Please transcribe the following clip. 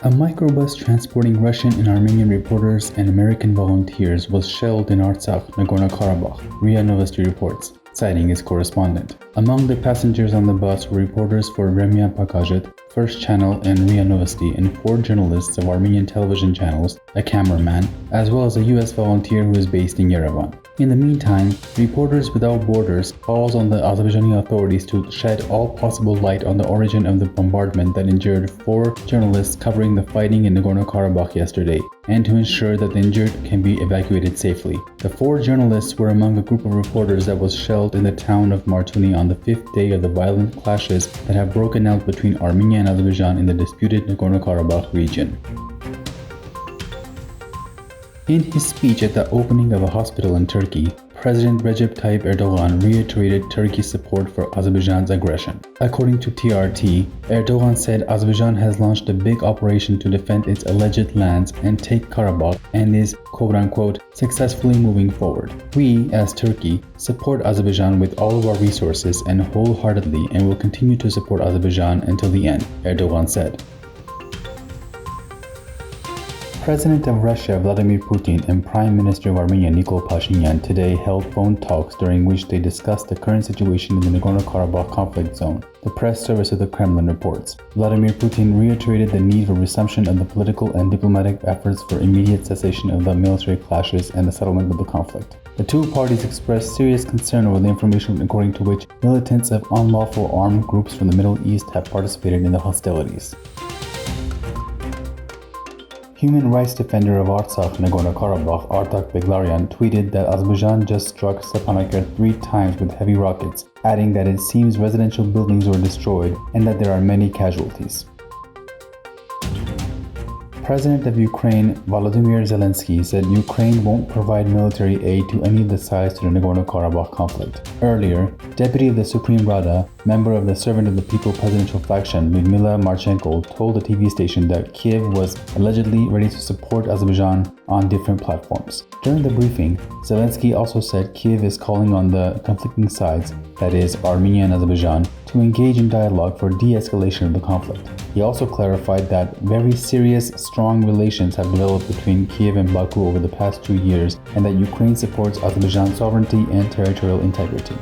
A microbus transporting Russian and Armenian reporters and American volunteers was shelled in Artsakh, Nagorno-Karabakh, RIA Novosti reports, citing its correspondent. Among the passengers on the bus were reporters for Vremya Pokazhet, First Channel and RIA Novosti, and 4 journalists of Armenian television channels, a cameraman, as well as a US volunteer who is based in Yerevan. In the meantime, Reporters Without Borders calls on the Azerbaijani authorities to shed all possible light on the origin of the bombardment that injured 4 journalists covering the fighting in Nagorno-Karabakh yesterday, and to ensure that the injured can be evacuated safely. The 4 journalists were among a group of reporters that was shelled in the town of Martuni on the 5th day of the violent clashes that have broken out between Armenia and Azerbaijan in the disputed Nagorno-Karabakh region. In his speech at the opening of a hospital in Turkey, President Recep Tayyip Erdogan reiterated Turkey's support for Azerbaijan's aggression. According to TRT, Erdogan said Azerbaijan has launched a big operation to defend its alleged lands and take Karabakh and is, quote-unquote, successfully moving forward. We, as Turkey, support Azerbaijan with all of our resources and wholeheartedly and will continue to support Azerbaijan until the end, Erdogan said. President of Russia Vladimir Putin and Prime Minister of Armenia Nikol Pashinyan today held phone talks during which they discussed the current situation in the Nagorno-Karabakh conflict zone, the press service of the Kremlin reports. Vladimir Putin reiterated the need for resumption of the political and diplomatic efforts for immediate cessation of the military clashes and the settlement of the conflict. The 2 parties expressed serious concern over the information according to which militants of unlawful armed groups from the Middle East have participated in the hostilities. Human rights defender of Artsakh, Nagorno-Karabakh, Artsakh Beglarian, tweeted that Azerbaijan just struck Stepanakert 3 times with heavy rockets, adding that it seems residential buildings were destroyed and that there are many casualties. President of Ukraine Volodymyr Zelensky said Ukraine won't provide military aid to any of the sides to the Nagorno-Karabakh conflict. Earlier, Deputy of the Supreme Rada, member of the Servant of the People presidential faction Lyudmila Marchenko, told the TV station that Kiev was allegedly ready to support Azerbaijan on different platforms. During the briefing, Zelensky also said Kiev is calling on the conflicting sides, that is, Armenia and Azerbaijan, to engage in dialogue for de-escalation of the conflict. He also clarified that very serious, strong relations have developed between Kiev and Baku over the past 2 years and that Ukraine supports Azerbaijan's sovereignty and territorial integrity.